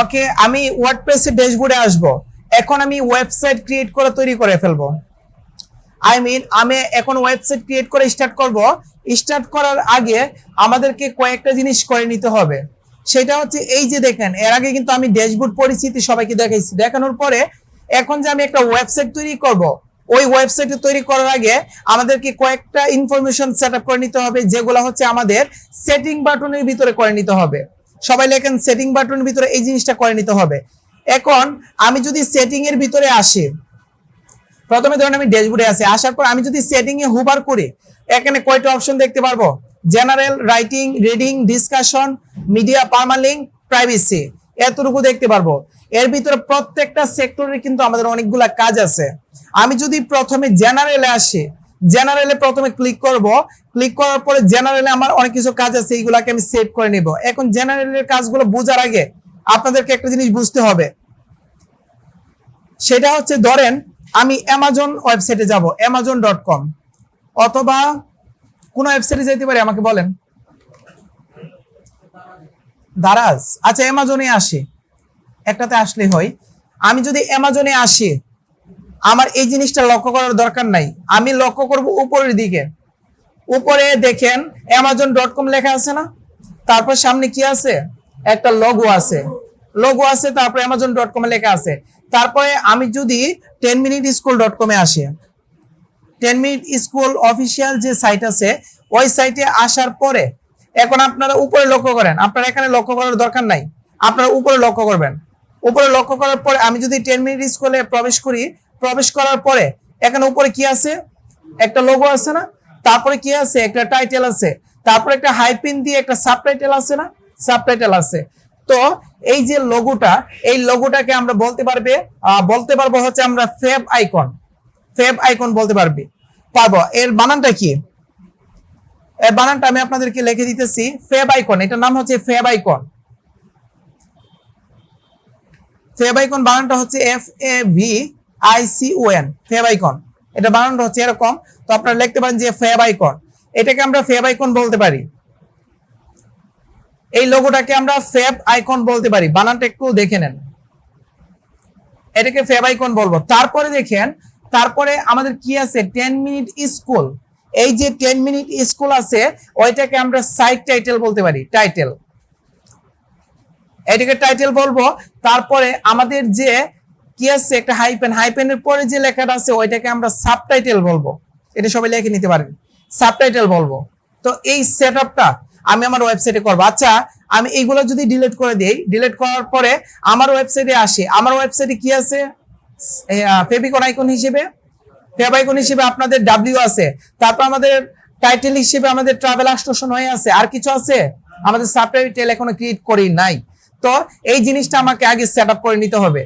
ওকে, আমি ওয়ার্ডপ্রেস এর ড্যাশবোর্ডে আসব। এখন আমি ওয়েবসাইট ক্রিয়েট করে তৈরি করে ফেলবো। আমি এখন ওয়েবসাইট ক্রিয়েট করে স্টার্ট করব। স্টার্ট করার আগে আমাদেরকে কয়েকটা জিনিস করে নিতে হবে। সেটা হচ্ছে এই যে দেখেন, এর আগে কিন্তু আমি ড্যাশবোর্ড পরিচিতি সবাইকে দেখাইছি। দেখানোর পরে এখন যে আমি একটা ওয়েবসাইট তৈরি করব, ওই ওয়েবসাইট তৈরি করার আগে আমাদেরকে কয়েকটা ইনফরমেশন সেট আপ করে নিতে হবে, যেগুলো হচ্ছে আমাদের সেটিং বাটনের ভিতরে করে নিতে হবে। সবাই লেখেন সেটিং বাটনের ভিতরে এই জিনিসটা করে নিতে হবে। এখন আমি যদি সেটিং এর ভিতরে আসি, প্রথমে ধরেন আমি ড্যাশবোর্ডে আছি, আসার পর আমি যদি সেটিং এ হুবার করি, এখানে কয়টা অপশন দেখতে পারবো? General, writing, reading, discussion, media, permalink, privacy, এতটুকু দেখতে পারবো। এর ভিতরে প্রত্যেকটা সেক্টরে কিন্তু আমাদের অনেকগুলা কাজ আছে। আমি যদি প্রথমে জেনারেলে আসি, জেনারেলে প্রথমে ক্লিক করব। ক্লিক করার পরে জেনারেলে আমার অনেক কিছু কাজ আছে, এইগুলাকে আমি সেভ করে নিব। এখন জেনারেলের কাজগুলো বোঝার আগে আপনাদেরকে একটা জিনিস বুঝতে হবে। সেটা হচ্ছে ধরেন আমি অ্যামাজন ওয়েবসাইটে যাব, amazon.com, অথবা কোন ওয়েবসাইটে যেতে পারি আমাকে বলেন? দারাজ। আচ্ছা, অ্যামাজনে আসি, একটাতে আসলে হয়। আমি যদি অ্যামাজনে আসি, আমার এই জিনিসটা লক্ষ্য করার দরকার নাই। আমি লক্ষ্য করব উপরের দিকে। উপরে দেখেন amazon.com লেখা আছে না? তারপর সামনে কি আছে? একটা লোগো আছে, লোগো আছে, তারপর amazon.com লেখা আছে। তারপরে আমি যদি 10minuteschool.com এ আসি, 10 মিনিট স্কুল অফিসিয়াল যে সাইট আছে, ওই সাইটে আসার পরে এখন আপনারা উপরে লক্ষ্য করেন। আপনারা এখানে লক্ষ্য করার দরকার নাই, আপনারা উপরে লক্ষ্য করবেন। উপরে লক্ষ্য করার পরে আমি যদি 10 মিনিট স্কুলে প্রবেশ করি, প্রবেশ করার পরে এখানে উপরে কি আছে? একটা লোগো আছে না? তারপরে কি আছে? একটা টাইটেল আছে, তারপরে একটা হাইপিন দিয়ে একটা সাবটাইটেল আছে না? সাবটাইটেল আছে। তো এই যে লোগোটা, এই লোগোটাকে আমরা বলতে পারবো হচ্ছে আমরা ফেভ আইকন। ফেভ আইকন বলতে পারবো। এর বানানটা কি? এর বানানটা আমি আপনাদেরকে লিখে দিতেছি। ফেভ আইকন, এটার নাম হচ্ছে ফেভ আইকন। ফেভ আইকন বানানটা হচ্ছে FAVICON, ফেভ আইকন। এটা বানানটা হচ্ছে এরকম। তো আপনারা লিখতে পারেন যে ফেভ আইকন। এটাকে আমরা ফেভ আইকন বলতে পারি। এই লোগোটাকে আমরা ফেভ আইকন বলতে পারি। বানানটা একটু দেখে নেন, এটাকে ফেভ আইকন বলবো। তারপরে দেখেন, তারপরে আমাদের কি আছে? 10 মিনিট স্কুল। এই যে 10 মিনিট স্কুল আছে, ওইটাকে আমরা সাইট টাইটেল বলতে পারি। টাইটেল, এটাকে টাইটেল বলবো। তারপরে আমাদের যে কি আছে? একটা হাইপেন, হাইপেনের পরে যে লেখাটা আছে ওইটাকে আমরা সাবটাইটেল বলবো। এটা সবাই লিখে নিতে পারেন, সাবটাইটেল বলবো। তো এই সেটআপটা আমি আমার ওয়েবসাইটে করবো। আচ্ছা, আমি এইগুলো যদি ডিলিট করে দেই, ডিলিট করার পরে আমার ওয়েবসাইটে আসি, আমার ওয়েবসাইটে কি আছে? ফেভিকন আইকন হিসেবে, ফেভ আইকন হিসেবে আপনাদের ডাব্লিউ আছে। তারপর আমাদের টাইটেল হিসেবে আমাদের ট্রাভেল আস্ট্রেশন হয়ে আছে। আর কিছু আছে? আমাদের সাবটাইটেল এখনো ক্রিয়েট করি নাই। তো এই জিনিসটা আমাকে আগে সেট আপ করে নিতে হবে।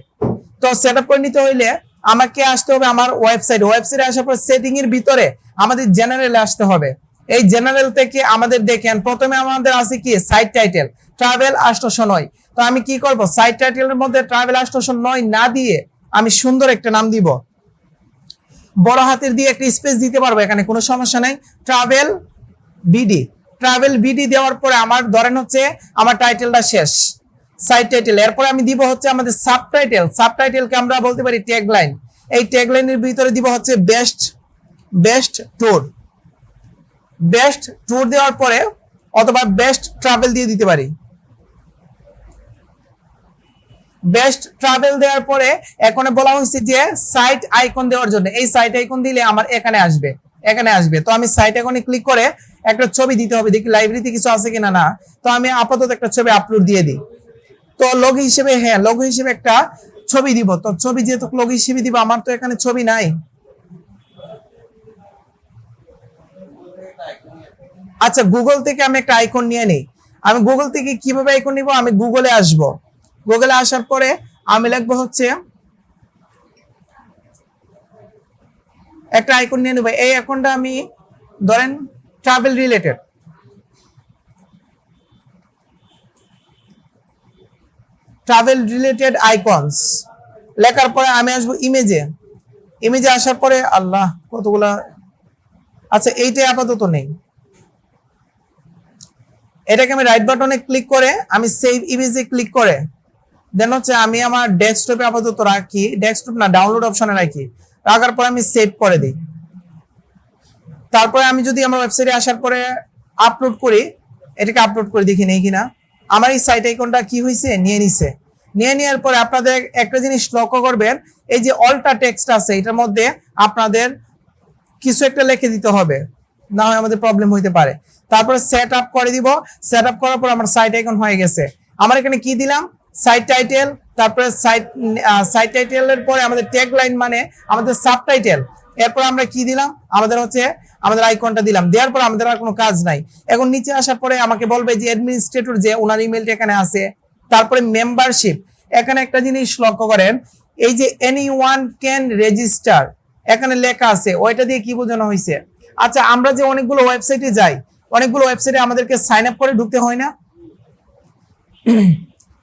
তো সেট আপ করে নিতে হইলে আমাকে আসতে হবে আমার ওয়েবসাইটে আসার পর সেটিং এর ভিতরে আমাদের জেনারেলে আসতে হবে। এই জেনারেল থেকে আমাদের দেখেন প্রথমে আমাদের আছে কি? সাইট টাইটেল, ট্রাভেল আস্ট্রেশন নয়। তো আমি কি করব? সাইট টাইটেলের মধ্যে ট্রাভেল আস্ট্রেশন নয় না দিয়ে আমি সুন্দর একটা নাম দিব, বড় হাতের দিয়ে একটা স্পেস দিতে পারবো, এখানে কোনো সমস্যা নাই। ট্রাভেল বিডি, ট্রাভেল বিডি দেওয়ার পরে আমার ধরেন হচ্ছে আমার টাইটেলটা শেষ, সাইট টাইটেল। এরপরে আমি দিব হচ্ছে আমাদের সাবটাইটেল। সাবটাইটেলকে আমরা বলতে পারি ট্যাগলাইন। এই ট্যাগলাইনের ভিতরে দিব হচ্ছে বেস্ট ট্যুর। বেস্ট ট্যুর দেওয়ার পরে অথবা বেস্ট ট্রাভেল দিয়ে দিতে পারি। বেস্ট ট্রাভেল দেওয়ার পরে এখন বলা হয়েছে যে সাইট আইকন দেওয়ার জন্য। এই সাইট আইকন দিলে আমার এখানে আসবে। তো আমি সাইট আইকনে ক্লিক করে একটা ছবি দিতে হবে, দেখি লাইব্রেরিতে কিছু আছে কিনা। না, তো আমি আপাতত একটা ছবি আপলোড দিয়ে দিই। তো লোগো হিসেবে, হ্যাঁ লোগো হিসেবে একটা ছবি দিব। তো ছবি যেহেতু লোগো হিসেবে দিব, আমার তো এখানে ছবি নাই। আচ্ছা, গুগল থেকে আমি একটা আইকন নিয়ে নিই। আমি গুগল থেকে কিভাবে আইকন নিব? আমি গুগলে আসব। গুগলে আসার পরে আমি লিখবো হচ্ছে একটা আইকন নিয়ে নেব। এই আইকনটা আমি ধরেন ট্রাভেল রিলেটেড আইকনস লেখার পরে আমি আসবো ইমেজে আসার পরে আল্লাহ কতগুলা। আচ্ছা, এইটাই আপাতত নেই। এটাকে আমি রাইট বাটনে ক্লিক করে আমি সেভ ইমেজে ক্লিক করে দেন হচ্ছে আমি আমার ডেস্কটপে আপাতত রাখি, ডেস্কটপ না ডাউনলোড অপশনে রাখি, রাখার পরে আমি সেভ করে দিই। তারপরে আমি যদি আমার ওয়েবসাইটে আসার পরে আপলোড করি, এটাকে আপলোড করে দেখি নেই কিনা, আমার এই সাইট আইকনটা কি হয়েছে, নিয়ে নিছে। নিয়ে নেওয়ার পরে আপনাদের একটা জিনিস লক্ষ্য করবেন, এই যে অল্টা টেক্সট আছে এটার মধ্যে আপনাদের কিছু একটা লিখে দিতে হবে, না হয় আমাদের প্রবলেম হইতে পারে। তারপরে সেট আপ করে দিব, সেট আপ করার পর আমার সাইট আইকন হয়ে গেছে। আমার এখানে কি দিলাম, সাইট টাইটেল, তারপরে সাইট টাইটেলের পরে আমাদের ট্যাগ লাইন মানে আমাদের সাবটাইটেল, এরপর আমরা কি দিলাম, আমাদের হচ্ছে আমাদের আইকনটা দিলাম। দেওয়ার পর আমাদের আর কোনো কাজ নাই। এখন নিচে আসার পরে আমাকে বলবে যে অ্যাডমিনিস্ট্রেটর যে ওনার ইমেলটা এখানে আছে, তারপরে মেম্বারশিপ। এখানে একটা জিনিস লক্ষ্য করেন, এই যে এনিওয়ান ক্যান রেজিস্টার এখানে লেখা আছে, ওইটা দিয়ে কি বোঝানো হয়েছে? আচ্ছা, আমরা যে অনেকগুলো ওয়েবসাইটে যাই, অনেকগুলো ওয়েবসাইটে আমাদেরকে সাইন আপ করে ঢুকতে হয় না?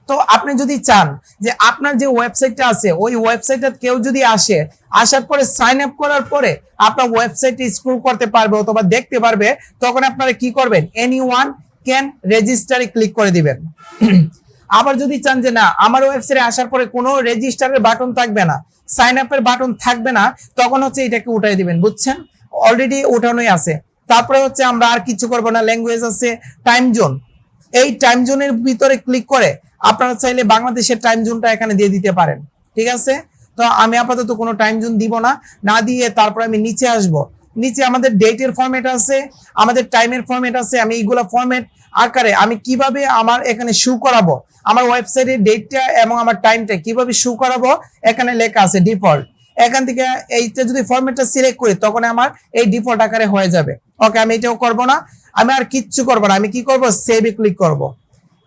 তো আপনি যদি চান যে আপনার যে ওয়েবসাইটটা আছে ওই ওয়েবসাইটে কেউ যদি আসে, আসার পরে সাইন আপ করার পরে আপনার ওয়েবসাইটে স্ক্রল করতে পারবে অথবা দেখতে পারবে, তখন আপনারা কি করবেন, এনিওয়ান ক্যান রেজিস্টারে ক্লিক করে দিবেন। আবার যদি চান যে না, আমার ওয়েবসাইটে আসার পরে কোনো রেজিস্টারের বাটন থাকবে না, সাইন আপের বাটন থাকবে না, তখন হচ্ছে এটাকে উঠাই দিবেন। বুঝছেন? অলরেডি উঠানোই আছে। তারপরে হচ্ছে আমরা আর কিছু করবো না, ল্যাঙ্গুয়েজ আছে, টাইম জোন, এই টাইম জোনের ভিতরে ক্লিক করে আপনারা চাইলে বাংলাদেশের টাইম জোনটা এখানে দিয়ে দিতে পারেন। ঠিক আছে? তো আমি আপাতত কোনো টাইম জোন দিব না, না দিয়ে তারপর আমি নিচে আসব। নিচে আমাদের ডেটের ফরম্যাট আছে, আমাদের টাইমের ফরম্যাট আছে। আমি এইগুলা ফরম্যাট আকারে আমি কিভাবে আমার এখানে শো করাবো, আমার ওয়েবসাইটের ডেটটা এবং আমার টাইমটা কিভাবে শো করাবো, এখানে লেখা আছে ডিফল্ট। এখান থেকে এইটা যদি ফরম্যাটটা সিলেক্ট করি তখন আমার এই ডিফল্ট আকারে হয়ে যাবে। ওকে, আমি এটাও করব না, আমি আর কিচ্ছু করবো না। আমি কি করব, সেভে ক্লিক করব।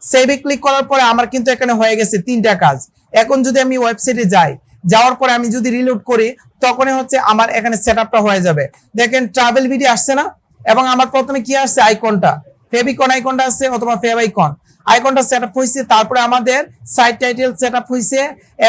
সেভে ক্লিক করার পরে আমার কিন্তু এখানে হয়ে গেছে 3টা কাজ। এখন যদি আমি ওয়েবসাইটে যাই, যাওয়ার পরে আমি যদি রিলোড করি, তখনই হচ্ছে আমার এখানে সেটআপটা হয়ে যাবে। দেখেন ট্রাভেল বিডি আসছে না, এবং আমার প্রথমে কি আসছে, আইকনটা ফেভিকন আইকনটা আসছে অথবা ফেভাইকন আইকনটা সেটআপ হয়েছে। তারপরে আমাদের সাইট টাইটেল সেটআপ হয়েছে,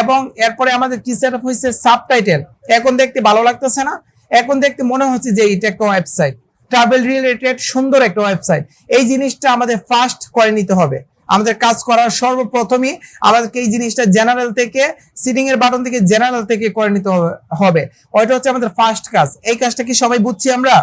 এবং এরপরে আমাদের কি সেটআপ হয়েছে, সাবটাইটেল। এখন দেখতে ভালো লাগতেছে না? এখন দেখতে মনে হচ্ছে যে এটা একটা ওয়েবসাইট, ট্রাভেল রিলেটেড সুন্দর একটা ওয়েবসাইট। এই জিনিসটা আমাদের ফার্স্ট করে নিতে হবে। আমাদের কাজ করার সর্বপ্রথমই আমাদেরকে এই জিনিসটা জেনারেল থেকে, সিটিং এর বাটন থেকে জেনারেল থেকে করে নিতে হবে। ওইটা হচ্ছে আমাদের ফার্স্ট কাজ। এই কাজটা কি সবাই বুঝছি আমরা?